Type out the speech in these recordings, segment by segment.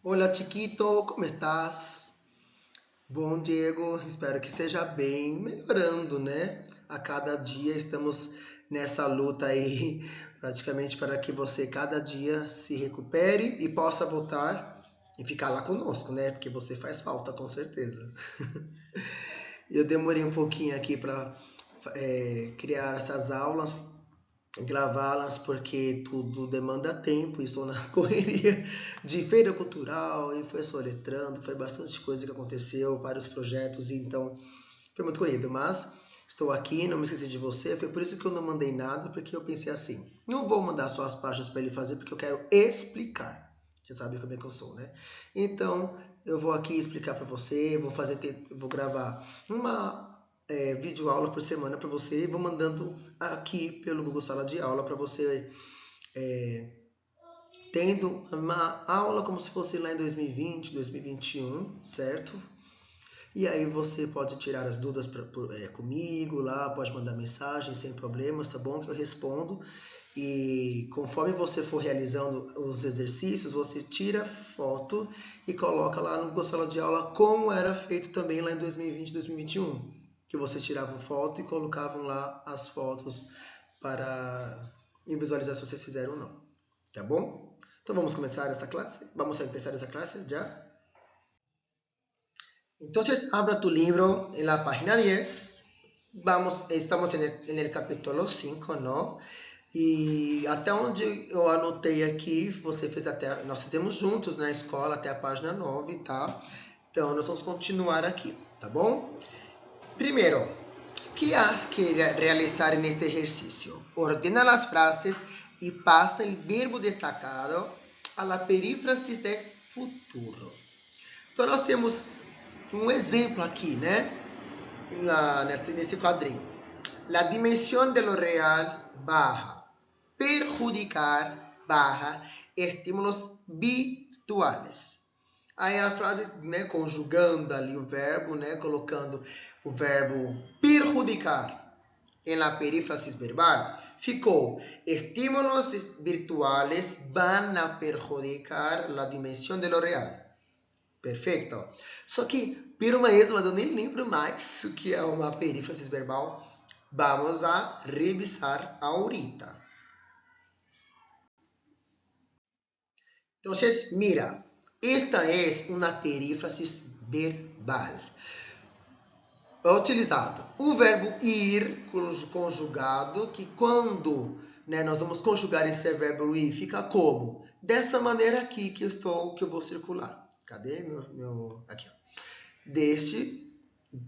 Olá, Chiquito, como estás? Bom, Diego, espero que esteja bem, melhorando, né? A cada dia estamos nessa luta aí, praticamente para que você cada dia se recupere e possa voltar e ficar lá conosco, né? Porque você faz falta, com certeza. Eu demorei um pouquinho aqui para criar essas aulas, gravá-las porque tudo demanda tempo, estou na correria de feira cultural e foi soletrando, foi bastante coisa que aconteceu, vários projetos, então foi muito corrido, mas estou aqui, não me esqueci de você, foi por isso que eu não mandei nada, porque eu pensei assim, não vou mandar só as páginas para ele fazer, porque eu quero explicar. Você sabe como é que eu sou, né? Então, eu vou aqui explicar para você, vou gravar uma vídeo aula por semana para você, e vou mandando aqui pelo Google Sala de Aula para você tendo uma aula como se fosse lá em 2020, 2021, certo? E aí você pode tirar as dúvidas comigo lá, pode mandar mensagem sem problemas, tá bom? Que eu respondo. E conforme você for realizando os exercícios, você tira foto e coloca lá no Google Sala de Aula como era feito também lá em 2020, 2021. Que você tirava foto e colocavam lá as fotos para visualizar se vocês fizeram ou não. Tá bom? Então vamos começar essa clase? Vamos empezar essa clase já? Entonces, abra tu libro en la página 10. Estamos en el capítulo 5, ¿no? E até onde eu anotei aqui, você fez até. Nós fizemos juntos na escola até a página 9, tá? Então, nós vamos continuar aqui, tá bom? Primeiro, ¿qué has que realizar en este ejercicio? Ordena las frases y pasa el verbo destacado a la perífrasis de futuro. Então, nós temos um exemplo aqui, né? Nesse quadrinho. La dimensión de lo real baja. Perjudicar barra estímulos virtuales. Aí a frase, né, conjugando ali o verbo, né, colocando o verbo perjudicar em la perífrasis verbal, ficou: estímulos virtuales van a perjudicar la dimensión de lo real. Perfeito? Só que, por mas eu nem lembro mais o que é uma perífrasis verbal. Vamos a revisar ahorita. Entonces, mira, esta es una perífrasis verbal. É utilizado o verbo ir conjugado, que quando, né, nós vamos conjugar esse verbo ir, fica como? Dessa maneira aqui que eu vou circular. Cadê meu aqui, ó. Deste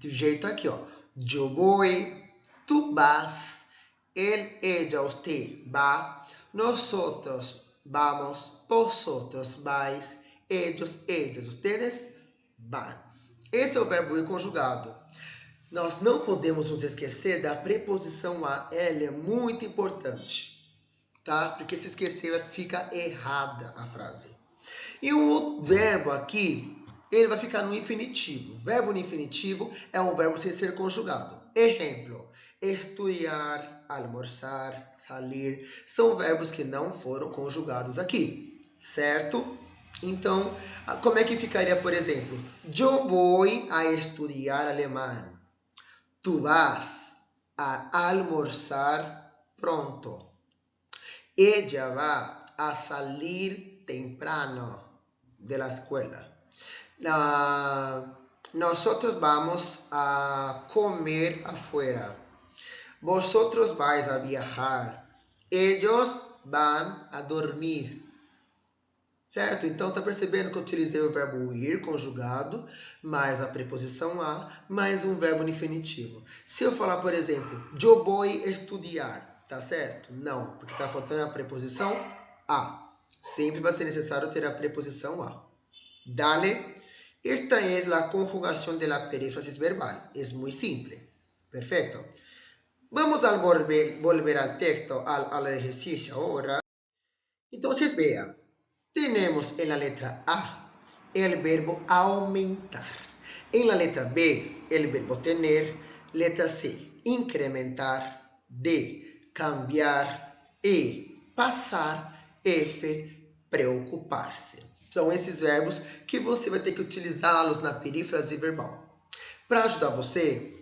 jeito aqui, ó. Yo voy, tú vas, él, ella, usted va, nosotros vamos, vosotros vais, ellos, ellas, ustedes van. Esse é o verbo ir conjugado. Nós não podemos nos esquecer da preposição a. Ela é muito importante, tá? Porque se esquecer fica errada a frase. E o verbo aqui, ele vai ficar no infinitivo. Verbo no infinitivo é um verbo sem ser conjugado. Exemplo: estudar, almoçar, salir. São verbos que não foram conjugados aqui, certo? Então, como é que ficaria, por exemplo? Eu vou a estudar alemão. Tu vas a almorzar pronto. Ella va a salir temprano de la escuela. Nosotros vamos a comer afuera. Vosotros vais a viajar. Ellos van a dormir. Certo? Então, tá percebendo que eu utilizei o verbo ir conjugado, mais a preposição a, mais um verbo no infinitivo. Se eu falar, por exemplo, eu vou estudar, tá certo? Não, porque tá faltando a preposição a. Sempre vai ser necessário ter a preposição a. Dale. Esta es la conjugación de la perífrasis verbal. Es muy simple. Perfecto. Vamos a volver al texto, al ejercicio ahora. Entonces, vea. Tenemos en la letra A el verbo aumentar. En la letra B, el verbo tener. Letra C, incrementar. D, cambiar. E, pasar. F, preocuparse. São esses verbos que você vai ter que utilizá-los na perífrase verbal. Para ajudar você,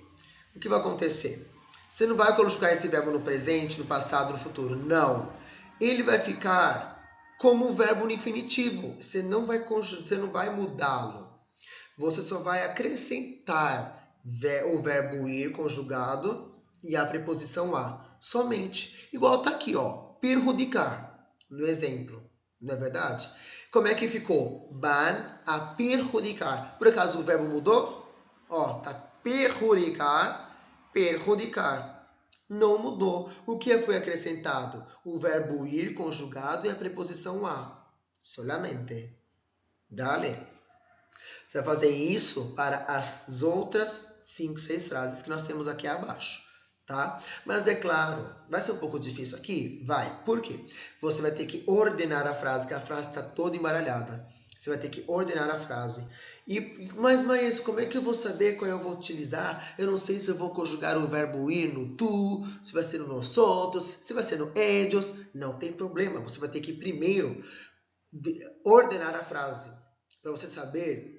o que vai acontecer? Você não vai colocar esse verbo no presente, no passado, no futuro. Não. Ele vai ficar como um verbo no infinitivo. Você não vai mudá-lo. Você só vai acrescentar o verbo ir conjugado e a preposição a. Somente. Igual tá aqui, ó. Perjudicar. No exemplo. Não é verdade? Como é que ficou? Van a perjudicar. Por acaso o verbo mudou? Ó, tá perjudicar, perjudicar. Não mudou. O que foi acrescentado? O verbo ir conjugado e a preposição a. Solamente. Dale. Você vai fazer isso para as outras 5, 6 frases que nós temos aqui abaixo. Tá? Mas é claro, vai ser um pouco difícil aqui? Vai. Por quê? Você vai ter que ordenar a frase, que a frase está toda embaralhada. Você vai ter que ordenar a frase. Mas como é que eu vou saber qual eu vou utilizar? Eu não sei se eu vou conjugar o verbo ir no tu, se vai ser no nosotros, se vai ser no ellos. Não tem problema. Você vai ter que primeiro ordenar a frase para você saber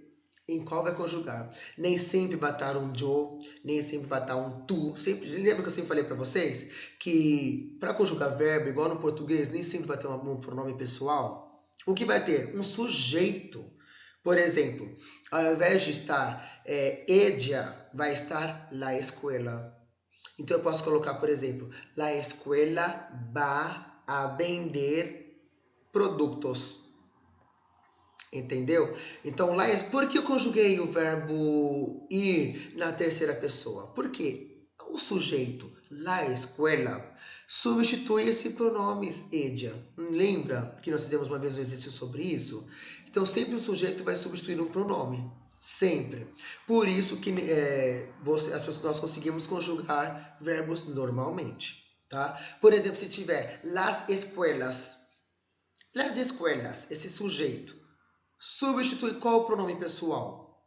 em qual vai conjugar. Nem sempre vai estar um yo, nem sempre vai estar um tu. Lembra que eu sempre falei para vocês que para conjugar verbo, igual no português, nem sempre vai ter um pronome pessoal? O que vai ter? Um sujeito. Por exemplo, ao invés de estar ella, vai estar la escuela. Então eu posso colocar, por exemplo, la escuela va a vender produtos. Entendeu? Então, lá, por que eu conjuguei o verbo ir na terceira pessoa? Porque o sujeito, la escuela, substitui esse pronome ella. Lembra que nós fizemos uma vez um exercício sobre isso? Então, sempre o sujeito vai substituir um pronome. Sempre. Por isso que nós conseguimos conjugar verbos normalmente. Tá? Por exemplo, se tiver las escuelas, esse sujeito substitui qual o pronome pessoal?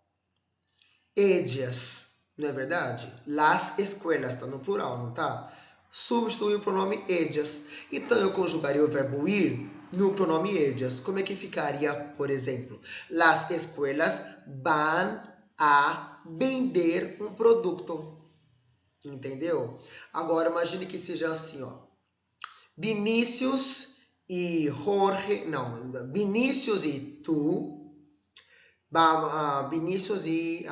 Ellas, não é verdade? Las escuelas, está no plural, não tá? Substitui o pronome ellas. Então, eu conjugaria o verbo ir no pronome ellas. Como é que ficaria, por exemplo? Las escuelas van a vender um produto. Entendeu? Agora, imagine que seja assim, ó. Vinícius e Jorge, não, Vinícius e tu, Vinícius y,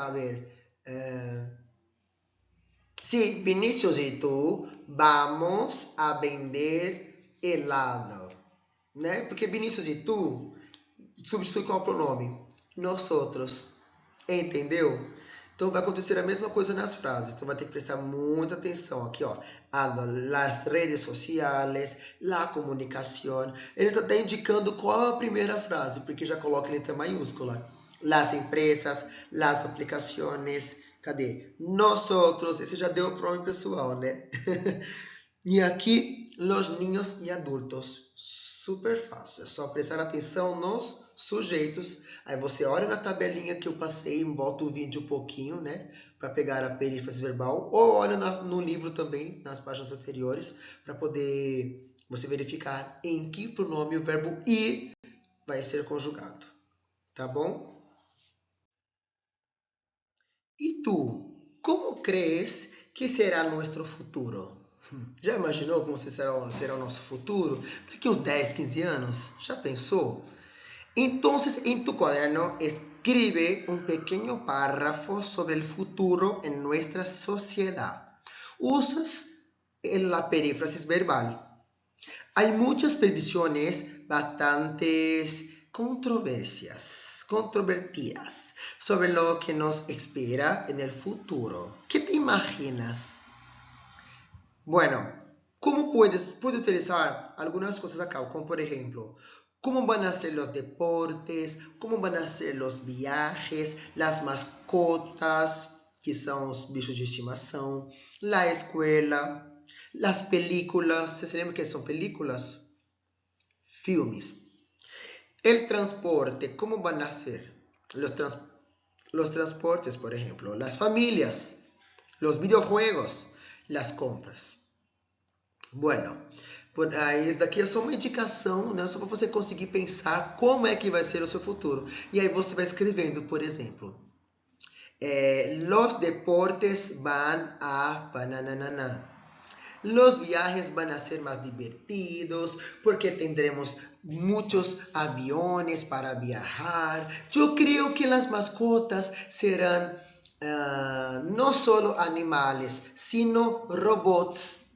sí, Vinícius y tú vamos a vender helado, né? Porque Vinícius e tu substitui qual pronome? Nosotros, entendeu? Então vai acontecer a mesma coisa nas frases. Então vai ter que prestar muita atenção aqui, ó. Las redes sociales, la comunicación. Ele está até indicando qual é a primeira frase, porque já coloca em letra maiúscula. Las empresas, las aplicaciones. Cadê? Nosotros. Esse já deu o pronome pessoal, né? E aqui, los niños e adultos. Super fácil. É só prestar atenção nos sujeitos. Aí você olha na tabelinha que eu passei, volta o vídeo um pouquinho, né? Para pegar a perífrase verbal. Ou olha no livro também, nas páginas anteriores, para poder você verificar em que pronome o verbo ir vai ser conjugado. Tá bom? E tu, como crees que será nosso futuro? Já imaginou como será o nosso futuro? Daqui uns 10, 15 anos? Já pensou? Entonces, en tu cuaderno, escribe un pequeño párrafo sobre el futuro en nuestra sociedad. Usas la perífrasis verbal. Hay muchas previsiones bastante controvertidas sobre lo que nos espera en el futuro. ¿Qué te imaginas? Bueno, ¿cómo puedes utilizar algunas cosas acá? Como por ejemplo, ¿cómo van a ser los deportes? ¿Cómo van a ser los viajes? Las mascotas, que são os bichos de estimação. La escuela. Las películas. ¿Se lembra que são películas? Filmes. El transporte. ¿Cómo van a ser? Los transportes, por ejemplo. Las familias. Los videojuegos. Las compras. Bueno, Isso daqui é só uma indicação, né? Só para você conseguir pensar como é que vai ser o seu futuro. E aí você vai escrevendo, por exemplo, los deportes van a bananana. Los viajes van a ser más divertidos porque tendremos muchos aviones para viajar. Yo creo que las mascotas serán no solo animales, sino robots.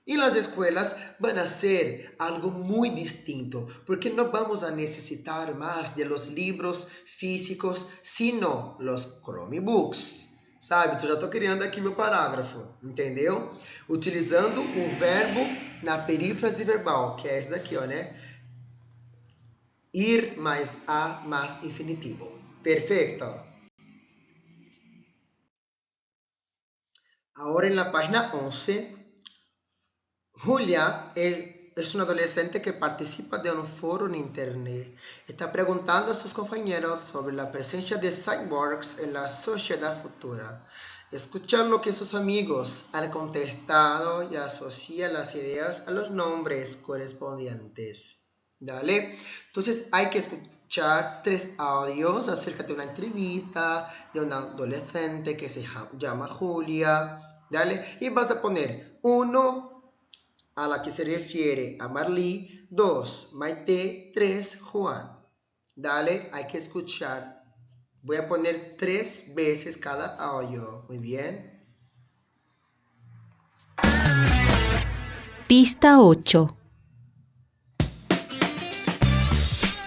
Y las escuelas van a ser algo muy distinto, porque no vamos a necesitar más de los libros físicos, sino los Chromebooks. Sabe? Eu já estou criando aqui meu parágrafo, entendeu? Utilizando o verbo na perífrase verbal, que é esse daqui, ó, né? Ir mais a mais infinitivo. Perfeito. Agora, en la página 11, Julia es una adolescente que participa de un foro en internet. Está preguntando a sus compañeros sobre la presencia de cyborgs en la sociedad futura. Escucha lo que sus amigos han contestado y asocia las ideas a los nombres correspondientes. ¿Dale? Entonces hay que escuchar 3 audios acerca de una entrevista de una adolescente que se llama Julia. ¿Dale? Y vas a poner 1 a la que se refiere a Marley, 2 Maite, 3 Juan. Dale, hay que escuchar. Voy a poner 3 veces cada audio. Muy bien. Pista 8.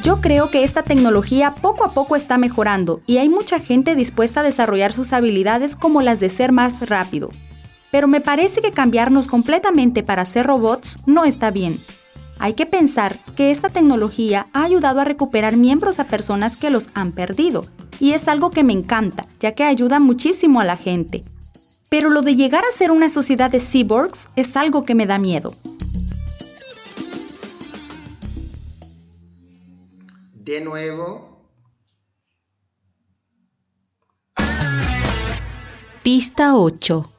Yo creo que esta tecnología poco a poco está mejorando y hay mucha gente dispuesta a desarrollar sus habilidades como las de ser más rápido. Pero me parece que cambiarnos completamente para ser robots no está bien. Hay que pensar que esta tecnología ha ayudado a recuperar miembros a personas que los han perdido, y es algo que me encanta, ya que ayuda muchísimo a la gente. Pero lo de llegar a ser una sociedad de cyborgs es algo que me da miedo. De nuevo. Pista 8.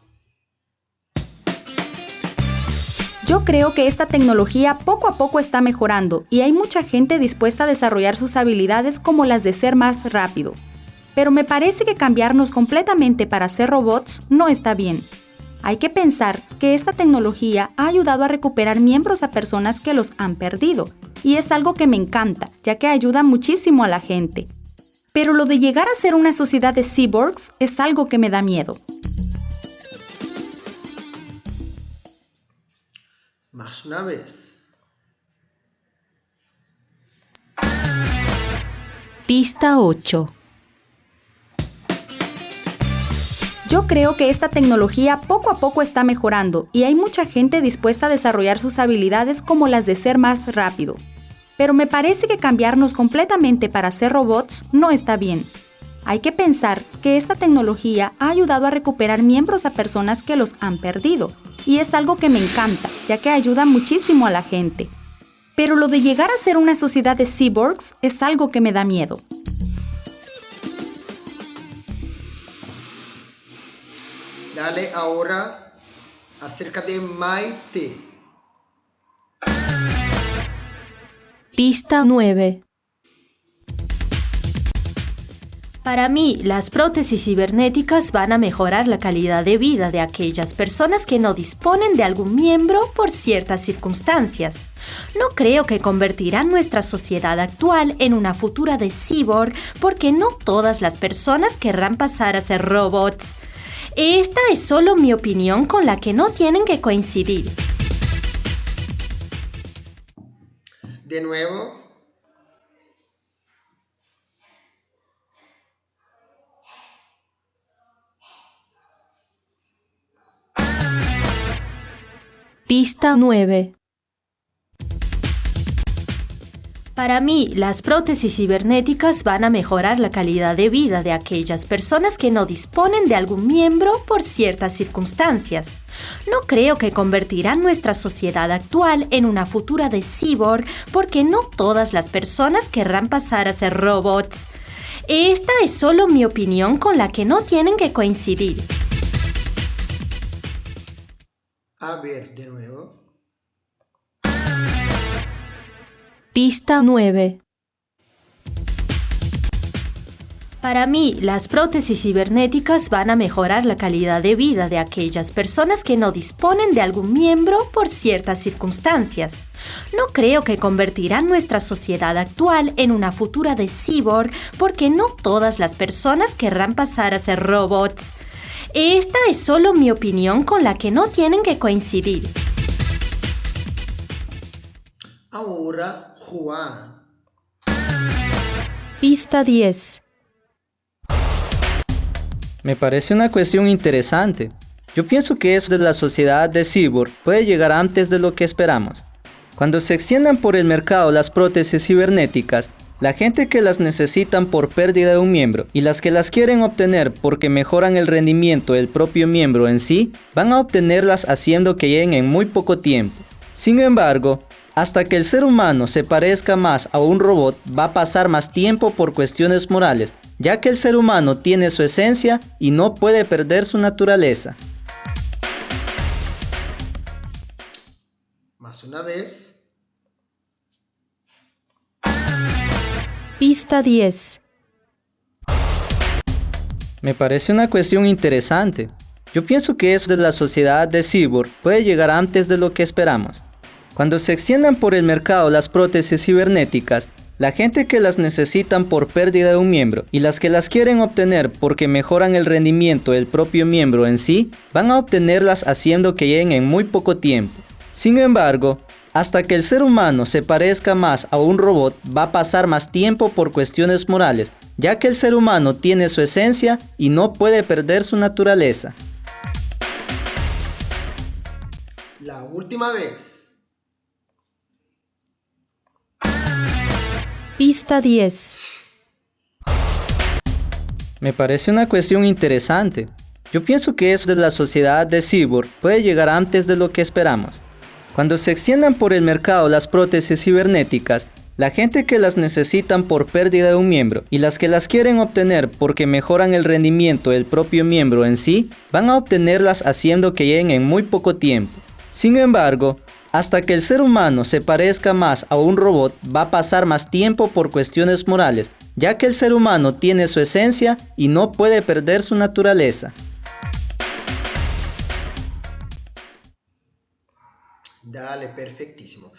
Yo creo que esta tecnología poco a poco está mejorando y hay mucha gente dispuesta a desarrollar sus habilidades como las de ser más rápido. Pero me parece que cambiarnos completamente para ser robots no está bien. Hay que pensar que esta tecnología ha ayudado a recuperar miembros a personas que los han perdido, y es algo que me encanta, ya que ayuda muchísimo a la gente. Pero lo de llegar a ser una sociedad de cyborgs es algo que me da miedo. Más una vez. Pista 8. Yo creo que esta tecnología poco a poco está mejorando y hay mucha gente dispuesta a desarrollar sus habilidades como las de ser más rápido. Pero me parece que cambiarnos completamente para ser robots no está bien. Hay que pensar que esta tecnología ha ayudado a recuperar miembros a personas que los han perdido, y es algo que me encanta, ya que ayuda muchísimo a la gente. Pero lo de llegar a ser una sociedad de cyborgs es algo que me da miedo. Dale ahora acerca de Maite. Pista 9. Para mí, las prótesis cibernéticas van a mejorar la calidad de vida de aquellas personas que no disponen de algún miembro por ciertas circunstancias. No creo que convertirán nuestra sociedad actual en una futura de cyborg, porque no todas las personas querrán pasar a ser robots. Esta es solo mi opinión con la que no tienen que coincidir. De nuevo. Pista 9. Para mí, las prótesis cibernéticas van a mejorar la calidad de vida de aquellas personas que no disponen de algún miembro por ciertas circunstancias. No creo que convertirán nuestra sociedad actual en una futura de cyborg, porque no todas las personas querrán pasar a ser robots. Esta es solo mi opinión con la que no tienen que coincidir. A ver, de nuevo. Pista 9. Para mí, las prótesis cibernéticas van a mejorar la calidad de vida de aquellas personas que no disponen de algún miembro por ciertas circunstancias. No creo que convertirán nuestra sociedad actual en una futura de cyborg, porque no todas las personas querrán pasar a ser robots. Esta es solo mi opinión con la que no tienen que coincidir. Ahora, Juan. Pista 10. Me parece una cuestión interesante. Yo pienso que eso de la sociedad de cyborg puede llegar antes de lo que esperamos. Cuando se extiendan por el mercado las prótesis cibernéticas, la gente que las necesitan por pérdida de un miembro y las que las quieren obtener porque mejoran el rendimiento del propio miembro en sí, van a obtenerlas haciendo que lleguen en muy poco tiempo. Sin embargo, hasta que el ser humano se parezca más a un robot, va a pasar más tiempo por cuestiones morales, ya que el ser humano tiene su esencia y no puede perder su naturaleza. Más una vez. Pista 10. Me parece una cuestión interesante. Yo pienso que eso de la sociedad de cyborg puede llegar antes de lo que esperamos. Cuando se extiendan por el mercado las prótesis cibernéticas, la gente que las necesitan por pérdida de un miembro y las que las quieren obtener porque mejoran el rendimiento del propio miembro en sí, van a obtenerlas haciendo que lleguen en muy poco tiempo. Sin embargo, hasta que el ser humano se parezca más a un robot, va a pasar más tiempo por cuestiones morales, ya que el ser humano tiene su esencia y no puede perder su naturaleza. La última vez. Pista 10. Me parece una cuestión interesante. Yo pienso que eso de la sociedad de cyborg puede llegar antes de lo que esperamos. Cuando se extiendan por el mercado las prótesis cibernéticas, la gente que las necesitan por pérdida de un miembro y las que las quieren obtener porque mejoran el rendimiento del propio miembro en sí, van a obtenerlas haciendo que lleguen en muy poco tiempo. Sin embargo, hasta que el ser humano se parezca más a un robot, va a pasar más tiempo por cuestiones morales, ya que el ser humano tiene su esencia y no puede perder su naturaleza. Dale, perfectísimo.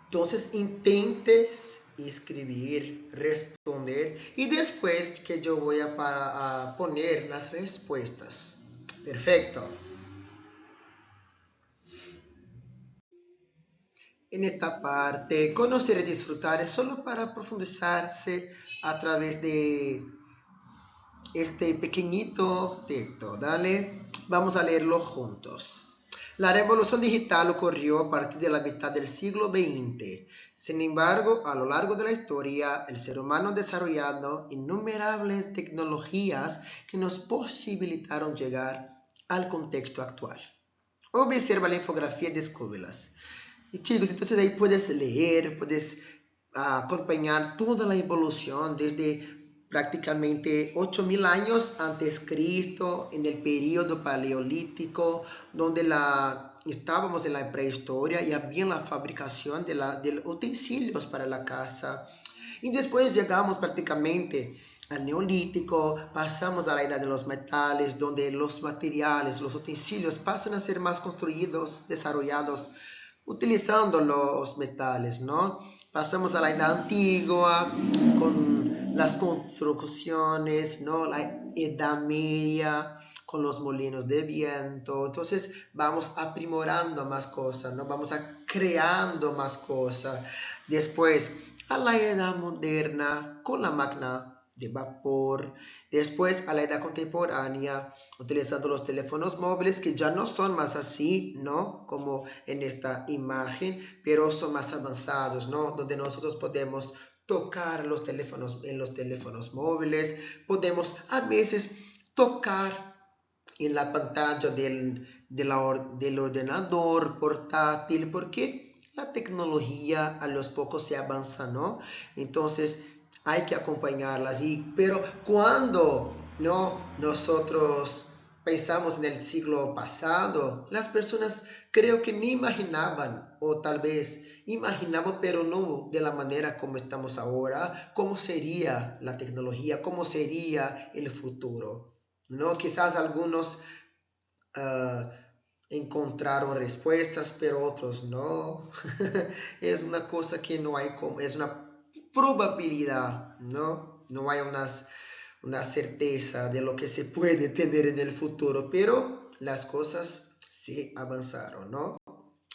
Entonces intentes escribir, responder y después que yo voy a poner las respuestas. Perfecto. En esta parte, conocer y disfrutar es solo para profundizarse a través de este pequeñito texto. Dale, vamos a leerlo juntos. La revolución digital ocurrió a partir de la mitad del siglo XX. Sin embargo, a lo largo de la historia, el ser humano ha desarrollado innumerables tecnologías que nos posibilitaron llegar al contexto actual. Observa la infografía y descúbrelas. Y chicos, entonces ahí puedes leer, puedes acompañar toda la evolución desde prácticamente 8.000 años antes de Cristo, en el periodo paleolítico, donde estábamos en la prehistoria y había la fabricación de utensilios para la casa. Y después llegamos prácticamente al neolítico, pasamos a la edad de los metales, donde los materiales, los utensilios pasan a ser más construidos, desarrollados, utilizando los metales, ¿no? Pasamos a la edad antigua con las construcciones, ¿no? La edad media con los molinos de viento. Entonces vamos aprimorando más cosas, ¿no? Vamos creando más cosas. Después a la edad moderna con la máquina de vapor. Después a la edad contemporánea utilizando los teléfonos móviles, que ya no son más así, ¿no? Como en esta imagen, pero son más avanzados, ¿no? Donde nosotros podemos tocar los teléfonos en los teléfonos móviles, podemos a veces tocar en la pantalla del ordenador portátil, porque la tecnología a los pocos se avanza, ¿no? Entonces hay que acompañarlas. Pero cuando nosotros pensamos en el siglo pasado, las personas creo que ni imaginaban, o tal vez imaginamos, pero no de la manera como estamos ahora, cómo sería la tecnología, cómo sería el futuro, ¿no? Quizás algunos ah, encontraron respuestas, pero otros no. Es una cosa que no hay como, es una probabilidad, ¿no? No hay una certeza de lo que se puede tener en el futuro, pero las cosas sí avanzaron, ¿no?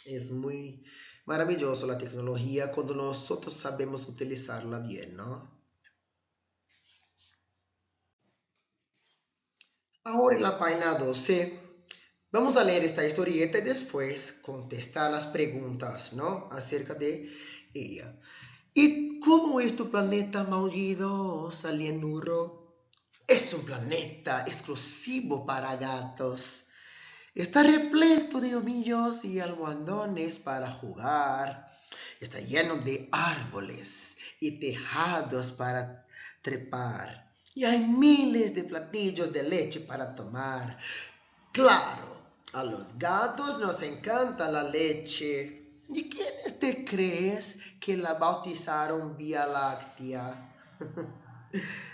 Es muy maravilloso la tecnología cuando nosotros sabemos utilizarla bien, ¿no? Ahora en la página 12 vamos a leer esta historieta y después contestar las preguntas, ¿no? Acerca de ella. ¿Y cómo es tu planeta, Maullido Salienuro? Es un planeta exclusivo para gatos. Está repleto de homillos y almohadones para jugar. Está lleno de árboles y tejados para trepar. Y hay miles de platillos de leche para tomar. Claro, a los gatos nos encanta la leche. ¿Y quiénes te crees que la bautizaron Vía Láctea?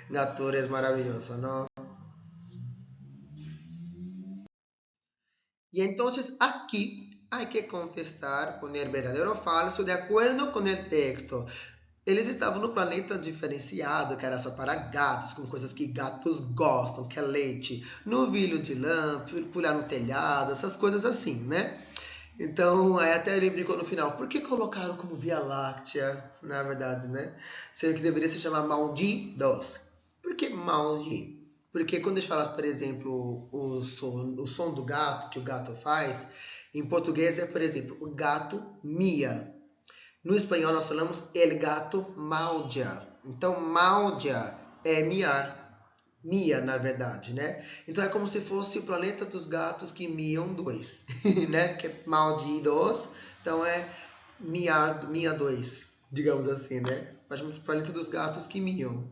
Natura es maravilloso, ¿no? Y entonces aquí hay que contestar, poner verdadero o falso de acordo com o texto. Eles estavam no planeta diferenciado, que era só para gatos, com coisas que gatos gostam, que é leite, novilho de lã, pular no telhado, essas coisas assim, né? Então, aí até ele brincou no final, por que colocaram como Via Láctea, na verdade, né? Sendo que deveria se chamar Malditos. Por que Maldi? Porque quando a gente fala, por exemplo, o som do gato, que o gato faz, em português é, por exemplo, o gato mia. No espanhol nós falamos el gato maudia. Então, maudia é miar. Mia, na verdade, né? Então é como se fosse o planeta dos gatos que miam dois, né? Que é maldidos, então é miar, mia dois, digamos assim, né? Mas o planeta dos gatos que miam.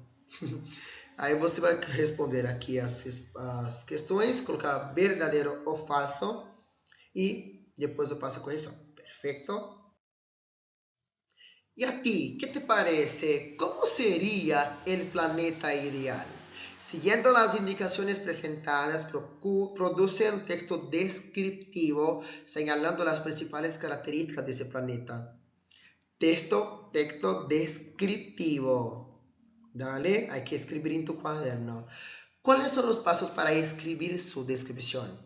Aí você vai responder aqui as questões, colocar verdadeiro ou falso e depois eu passo a correção. Perfeito? E a ti, que te parece? Como seria o planeta ideal? Siguiendo las indicaciones presentadas, produce un texto descriptivo señalando las principales características de ese planeta. Texto descriptivo. Dale, hay que escribir en tu cuaderno. ¿Cuáles son los pasos para escribir su descripción?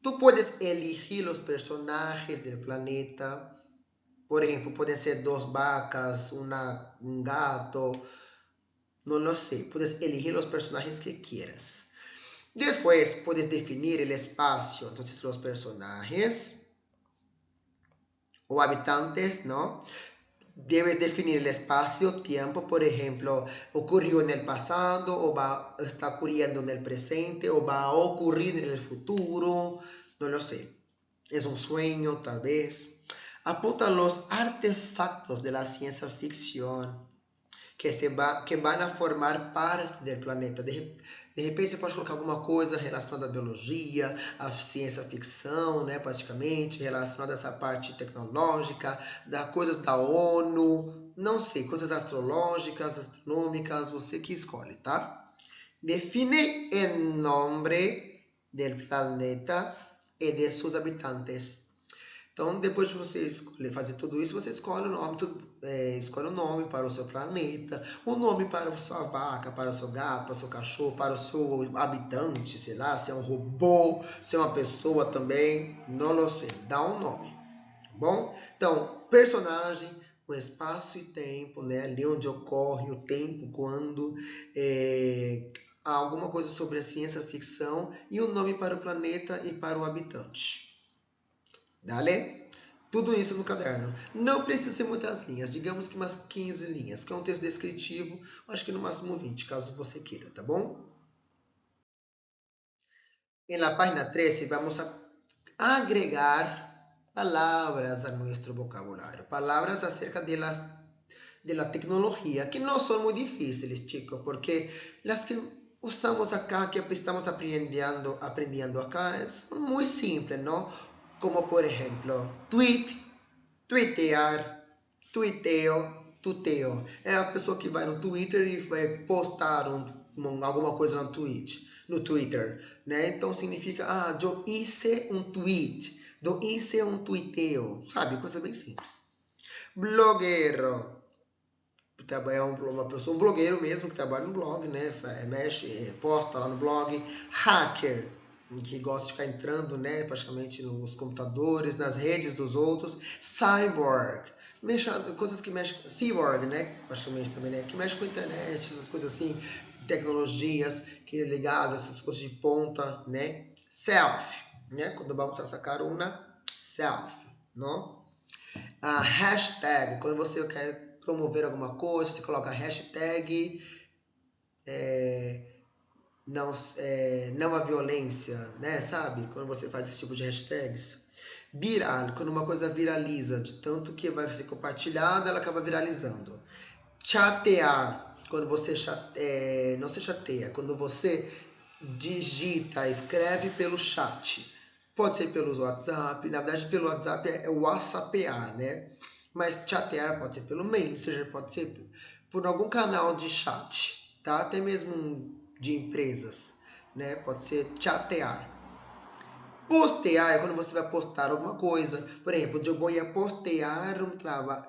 Tú puedes elegir los personajes del planeta. Por ejemplo, pueden ser dos vacas, un gato. No lo sé, puedes elegir los personajes que quieras. Después puedes definir el espacio, entonces los personajes o habitantes, ¿no? Debes definir el espacio, tiempo, por ejemplo, ocurrió en el pasado o está ocurriendo en el presente o va a ocurrir en el futuro, no lo sé. Es un sueño, tal vez. Apunta los artefactos de la ciencia ficción que van a formar parte del planeta. De repente você pode colocar alguma coisa relacionada à biologia, à ciência ficção, né, praticamente, relacionada a essa parte tecnológica, coisas da ONU, não sei, coisas astrológicas, astronômicas, você que escolhe, tá? Define o nome do planeta e de seus habitantes. Então, depois de você fazer tudo isso, você escolhe o nome para o seu planeta, o nome para a sua vaca, para o seu gato, para o seu cachorro, para o seu habitante, sei lá, se é um robô, se é uma pessoa também, não lo sei, dá um nome, bom? Então, personagem, o espaço e tempo, né? Ali onde ocorre o tempo, quando, há alguma coisa sobre a ciência ficção e o nome para o planeta e para o habitante. Dale? Tudo isso no caderno. Não precisa ser muitas linhas, digamos que umas 15 linhas, que é um texto descritivo, acho que no máximo 20, caso você queira, tá bom? En la página 13 vamos a agregar palabras a nuestro vocabulario, palabras acerca de la tecnología, que no son muy difíciles, chicos, porque las que usamos acá, que estamos aprendiendo acá, es muy simple, ¿no? Como por ejemplo, tuitear, Tuteo. É a pessoa que vai no Twitter e vai postar alguma coisa no Twitter, né? Então significa, eu hice um tweet, eu hice um tuiteo, sabe? Coisa bem simples. Blogueiro. É uma pessoa, um blogueiro mesmo, que trabalha no blog, né? Mexe, posta lá no blog. Hacker, que gosta de ficar entrando, né, praticamente nos computadores, nas redes dos outros. Cyborg, coisas que mexem com cyborg, né, praticamente também, né, que mexe com a internet, essas coisas assim, tecnologias que ligadas, essas coisas de ponta, né. Selfie, né, quando vamos a sacar uma selfie, não? A hashtag, quando você quer promover alguma coisa, você coloca hashtag não a violência, né? Sabe? Quando você faz esse tipo de hashtags. Viral, quando uma coisa viraliza, de tanto que vai ser compartilhada, ela acaba viralizando. Chatear, quando você não se chateia, quando você digita, escreve pelo chat. Pode ser pelo WhatsApp, na verdade pelo WhatsApp é WhatsAppear, né? Mas chatear pode ser pelo Messenger, pode ser por algum canal de chat, tá? Até mesmo de empresas, né? Pode ser chatear. Postear é quando você vai postar alguma coisa. Por exemplo, eu vou postear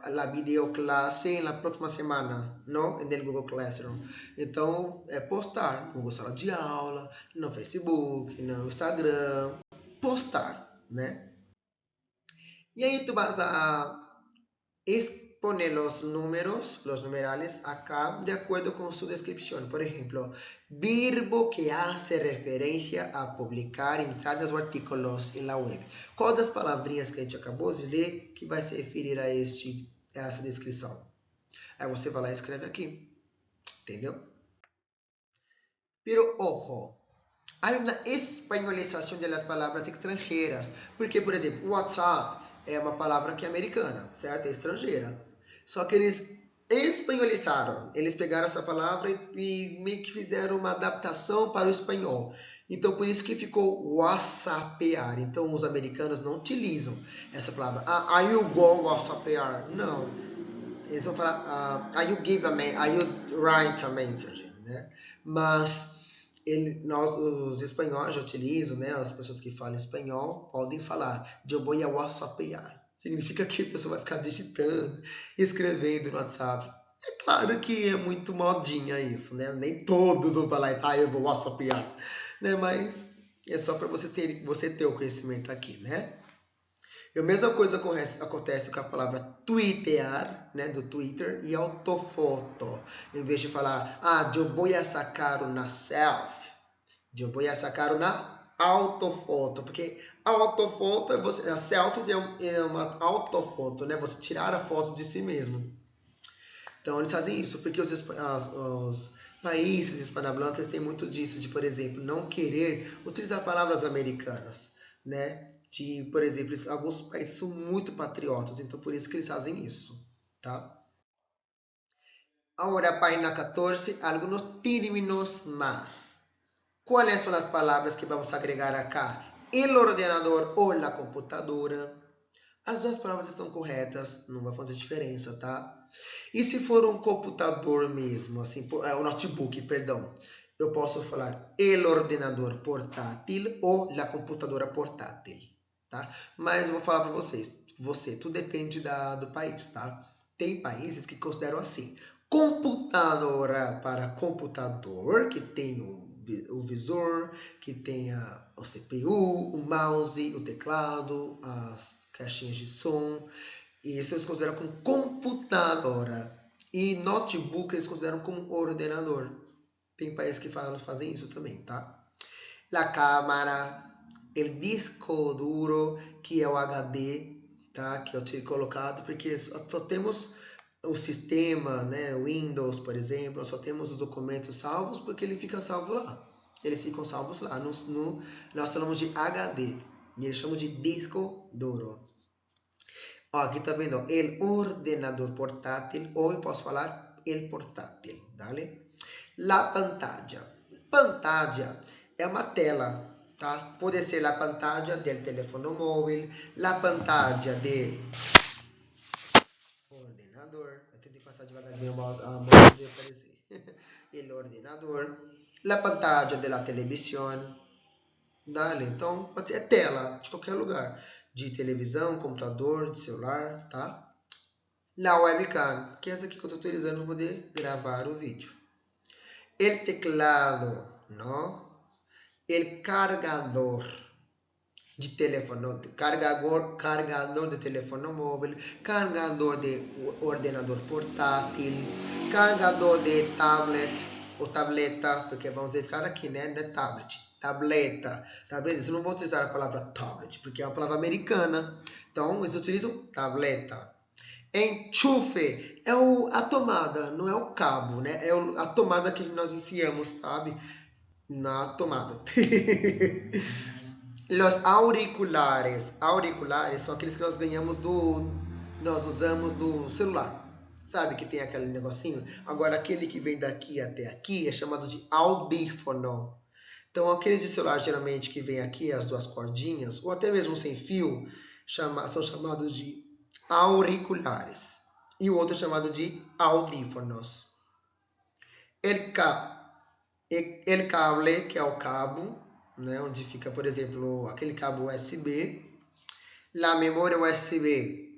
a videoclasse na próxima semana, não? No Google Classroom. Então, é postar no Google Sala de Aula, no Facebook, no Instagram. Postar, né? E aí tu vas a exponer los números, los numerales acá de acuerdo con su descripción. Por ejemplo, verbo que hace referência a publicar entradas ou artículos em la web. Qual das palavrinhas que a gente acabou de ler que vai se referir a essa descrição? Aí você vai lá e escreve aqui. Entendeu? Pero ojo, há uma espanholização das palavras extranjeras. Porque, por exemplo, WhatsApp é uma palavra que é americana, certo? É estrangeira. Só que eles espanholizaram. Eles pegaram essa palavra e meio que fizeram uma adaptação para o espanhol. Então, por isso que ficou whatsappear. Então, os americanos não utilizam essa palavra. Are you go whatsappear? Não. Eles vão falar, are you write a message? Né? Mas os espanhóis já utilizam, né? As pessoas que falam espanhol podem falar, eu vou a whatsappear. Significa que a pessoa vai ficar digitando, escrevendo no WhatsApp. É claro que é muito modinha isso, né? Nem todos vão falar, eu vou whatsappear, né? Mas é só para você ter o conhecimento aqui, né? E a mesma coisa acontece com a palavra twittear, né, do Twitter, e autofoto. Em vez de falar, eu vou sacar uma selfie, eu vou sacar uma autofoto, porque a autofoto, a selfie é uma autofoto, né, você tirar a foto de si mesmo. Então eles fazem isso, porque os países hispanohablantes têm muito disso, de, por exemplo, não querer utilizar palavras americanas, né? Por exemplo, alguns países são muito patriotas, então por isso que eles fazem isso, tá? Agora, página 14, alguns términos más. ¿Cuáles são as palavras que vamos agregar acá? El ordenador ou la computadora. As duas palavras estão corretas, não vai fazer diferença, tá? E se for um computador mesmo, assim, um notebook, perdão, eu posso falar el ordenador portátil ou la computadora portátil. Tá? Mas eu vou falar para vocês, tudo depende do país, tá? Tem países que consideram assim, computadora para computador, que tem o visor, que tem o CPU, o mouse, o teclado, as caixinhas de som, e isso eles consideram como computadora. E notebook eles consideram como ordenador. Tem países que fazem isso também, tá? La cámara, el disco duro, que é o HD, tá? Que eu tinha colocado, porque só temos o sistema, né? Windows, por exemplo, só temos os documentos salvos porque ele fica salvo lá. Eles ficam salvos lá. Nós falamos de HD e eles chamam de disco duro. Ó, aqui tá vendo? El ordenador portátil, ou eu posso falar el portátil, dale? La pantalla. Pantalla é uma tela. Tá? Pode ser a pantalla do telefone móvel, a pantalla do ordenador, passar devagarzinho a mouse de aparecer. El ordenador, a pantalla da televisão. Dale, então pode ser tela de qualquer lugar, de televisão, computador, de celular, tá? A webcam, que é essa aqui que eu estou utilizando para poder gravar o vídeo. El teclado, não? El cargador de telefone, cargador de telefone móvel, cargador de ordenador portátil, cargador de tablet ou tableta, porque vamos verificar aqui, né? Não é tablet. Tableta, tá vendo? Vocês não vão utilizar a palavra tablet, porque é uma palavra americana. Então, eles utilizam tableta. Enchufe é a tomada, não é o cabo, né? É a tomada que nós enfiamos, sabe? Na tomada. Os auriculares. Auriculares são aqueles que nós nós usamos do celular. Sabe que tem aquele negocinho? Agora, aquele que vem daqui até aqui é chamado de audífono. Então, aquele de celular, geralmente, que vem aqui, as duas cordinhas, ou até mesmo sem fio, são chamados de auriculares. E o outro é chamado de audífonos. El cable, que é o cabo, né, onde fica, por exemplo, aquele cabo USB. A memória USB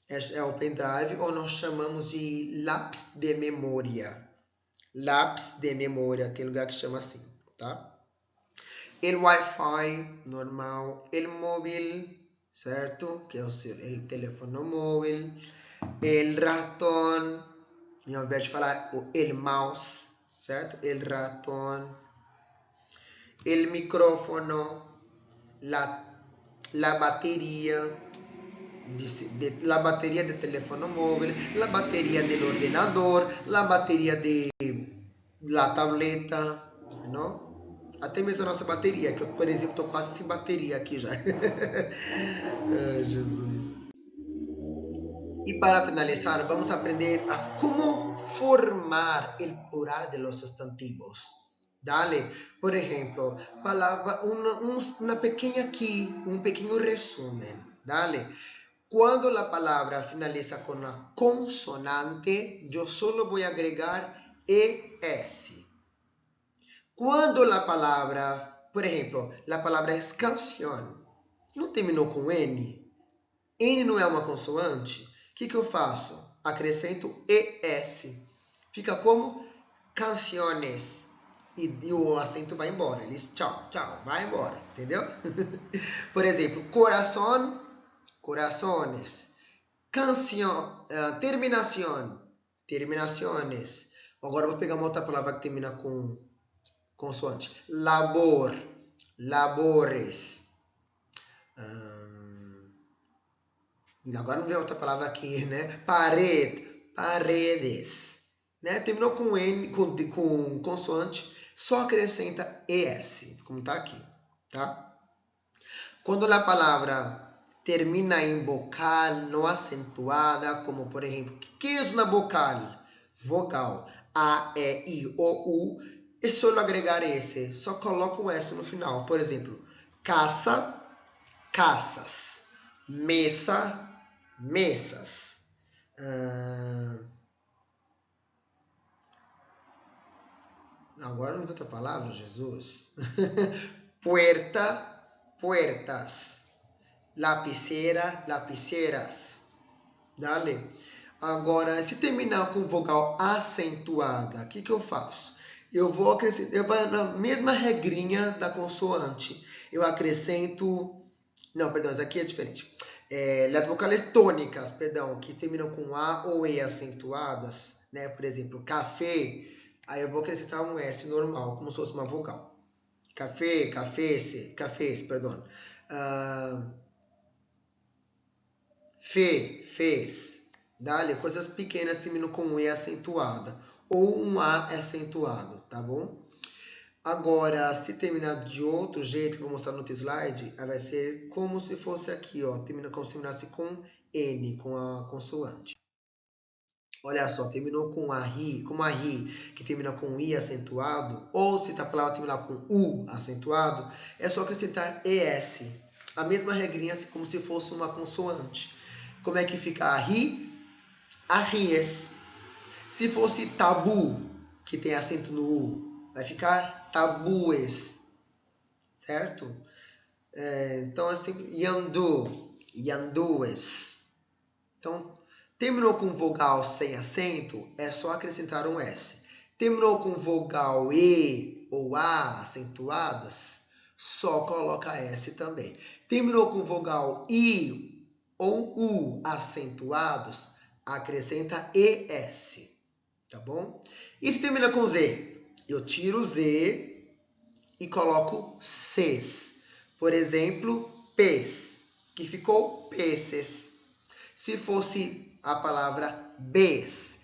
é o pendrive, ou nós chamamos de lápis de memória. Lápis de memória, tem lugar que chama assim, tá? El Wi-Fi normal, el móvel, certo? Que é o telefone móvel, el ratón, ao invés de falar el mouse, certo? El ratón, el micrófono, la batería, la batería del teléfono móvil, la batería del ordenador, la batería de la tableta, não? Até mesmo a nossa bateria, que eu, por exemplo, estou quase sem bateria aqui já. Ai, Jesus. E para finalizar, vamos aprender a como formar o plural de los sustantivos. Dale, por exemplo, palavra, uma pequena aqui, pequeno resumen. Dale. Quando a palavra finaliza com uma consonante, eu só vou agregar ES. Quando a palavra, por exemplo, a palavra é canção, não terminou com N? N não é uma consoante? O que eu faço? Acrescento ES. Fica como canciones. E o acento vai embora. Eles, tchau, vai embora. Entendeu? Por exemplo, coração, corazones. Canção, terminação, terminaciones. Agora eu vou pegar uma outra palavra que termina com consoante. Labor, labores. Agora não vem outra palavra aqui, né? Parede, paredes. Né? Terminou com N, com consoante, só acrescenta ES, como está aqui. Tá? Quando a palavra termina em vocal não acentuada, como por exemplo, o que é uma vocal? Vogal. A, E, I, O, U. É só agregar esse, só coloca o S no final. Por exemplo, caça, caças. Mesa, mesas. Agora não vou outra palavra, Jesus. Puerta, puertas. Lapicera, lapiceras. Dale. Agora, se terminar com vogal acentuada, o que eu faço? Eu vou acrescentar, eu vou na mesma regrinha da consoante. Eu acrescento... Não, perdão, isso aqui é diferente. As vocais tônicas, perdão, que terminam com A ou E acentuadas, né? Por exemplo, café, aí eu vou acrescentar um S normal, como se fosse uma vogal. Café, cafés, perdão. Fez. Dale, coisas pequenas terminam com um E acentuada. Ou um A acentuado, tá bom? Agora, se terminar de outro jeito, que eu vou mostrar no outro slide, vai ser como se fosse aqui, ó. Termina como se terminasse com N, com a consoante. Olha só, terminou com a ri, como a ri, que termina com I acentuado, ou se a palavra terminar com U acentuado, é só acrescentar ES. A mesma regrinha, como se fosse uma consoante. Como é que fica a ri? Arries. Se fosse tabu, que tem acento no U, vai ficar tabues, certo? Então, assim, yandu, yandues. Então, terminou com vogal sem acento, é só acrescentar um S. Terminou com vogal E ou A acentuadas, só coloca S também. Terminou com vogal I ou U acentuados, acrescenta ES, tá bom? E se termina com Z? Eu tiro o Z e coloco Cs. Por exemplo, pes, que ficou peces. Se fosse a palavra bes,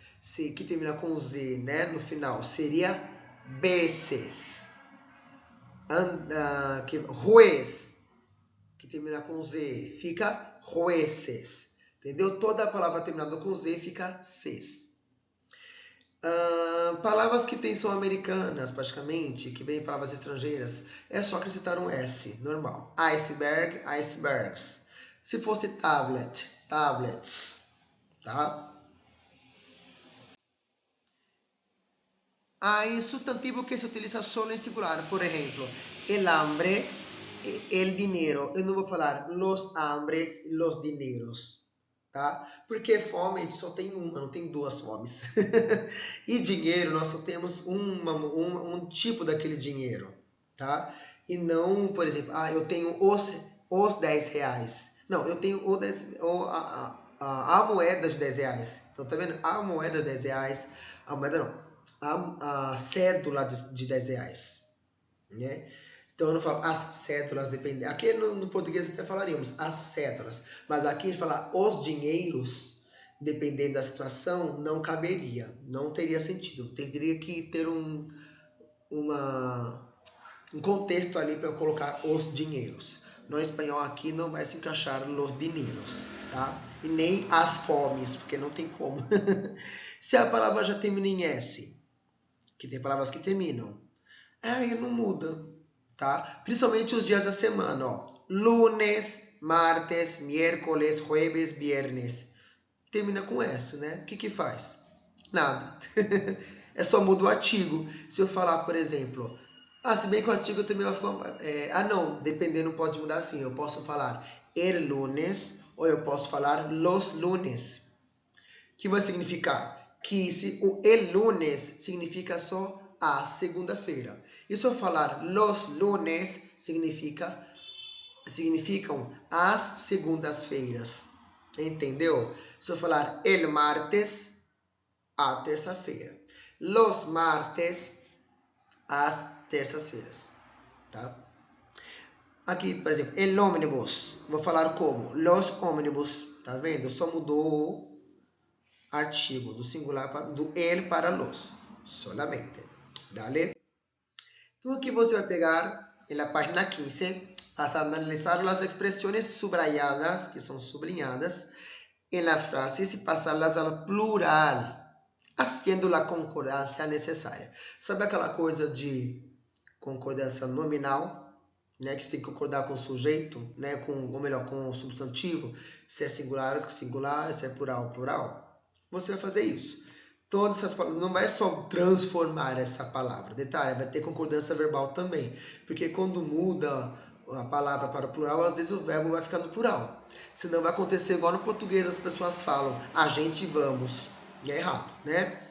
que termina com Z, né, no final, seria beses. Juez, que termina com Z, fica jueces. Entendeu? Toda palavra terminada com Z fica ces. Palavras que são americanas, praticamente, que vêm palavras estrangeiras, é só acrescentar um S, normal. Iceberg, icebergs. Se fosse tablet, tablets, tá? Hay sustantivo que se utiliza solo em singular. Por exemplo, el hambre, el dinero. Eu não vou falar los hambres, los dineros. Tá? Porque fome a gente só tem uma, não tem duas fomes. E dinheiro, nós só temos um tipo daquele dinheiro. Tá? E não, por exemplo, eu tenho os 10 reais. Não, eu tenho a moeda de 10 reais. Então, tá vendo? A moeda de 10 reais. A moeda não. A cédula de 10 reais. Né? Então eu não falo as cédulas, depende. Aqui no português até falaríamos as cédulas, mas aqui a gente fala os dinheiros, dependendo da situação, não caberia, não teria sentido. Teria que ter um contexto ali para eu colocar os dinheiros. No espanhol aqui não vai se encaixar os dinheiros, tá? E nem as fomes, porque não tem como. Se a palavra já termina em S, que tem palavras que terminam, aí não muda. Tá? Principalmente os dias da semana, ó. Lunes, martes, miércoles, jueves, viernes. Termina com S, né? O que faz? Nada. É só muda o artigo. Se eu falar, por exemplo, se bem que o artigo também vai ficar... não, dependendo pode mudar assim. Eu posso falar el lunes ou eu posso falar los lunes. Que vai significar que o el lunes significa só a segunda-feira. E se eu falar los lunes, significam as segundas-feiras. Entendeu? Se eu falar el martes, a terça-feira. Los martes, as terças-feiras. Tá? Aqui, por exemplo, el ônibus. Vou falar como? Los ônibus. Tá vendo? Só mudou o artigo do singular do el para los. Solamente. Dale. Então aqui você vai pegar na página 15, vas a analizar as expressões subrayadas, que são sublinhadas, em las frases e passá-las ao plural, haciendo a concordância necessária. Sabe aquela coisa de concordância nominal, né, que você tem que concordar com o sujeito, né, ou melhor, com o substantivo, se é singular, singular, se é plural, plural. Você vai fazer isso. Todas essas palavras, não vai só transformar essa palavra. Detalhe, vai ter concordância verbal também. Porque quando muda a palavra para o plural, às vezes o verbo vai ficar no plural. Senão vai acontecer igual no português, as pessoas falam, a gente vamos. E é errado, né?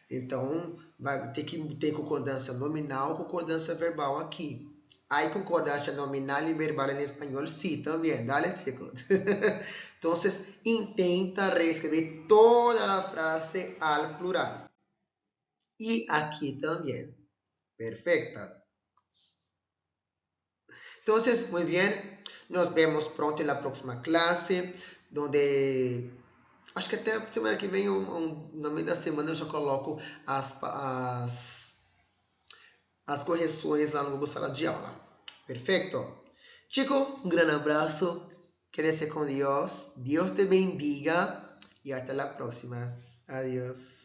Então, vai ter que ter concordância nominal, concordância verbal aqui. Hay concordância nominal e verbal em espanhol, sí, também. Dale, chicos. Entonces, intenta reescribir toda la frase al plural. Y aquí también. Perfecta. Entonces, muy bien. Nos vemos pronto en la próxima clase, donde... Acho que até a semana que vem, no meio da semana, eu já coloco as correções lá no Google Sala de Aula. Perfecto. Chico, un gran abrazo. Quédese con Dios. Dios te bendiga. Y hasta la próxima. Adiós.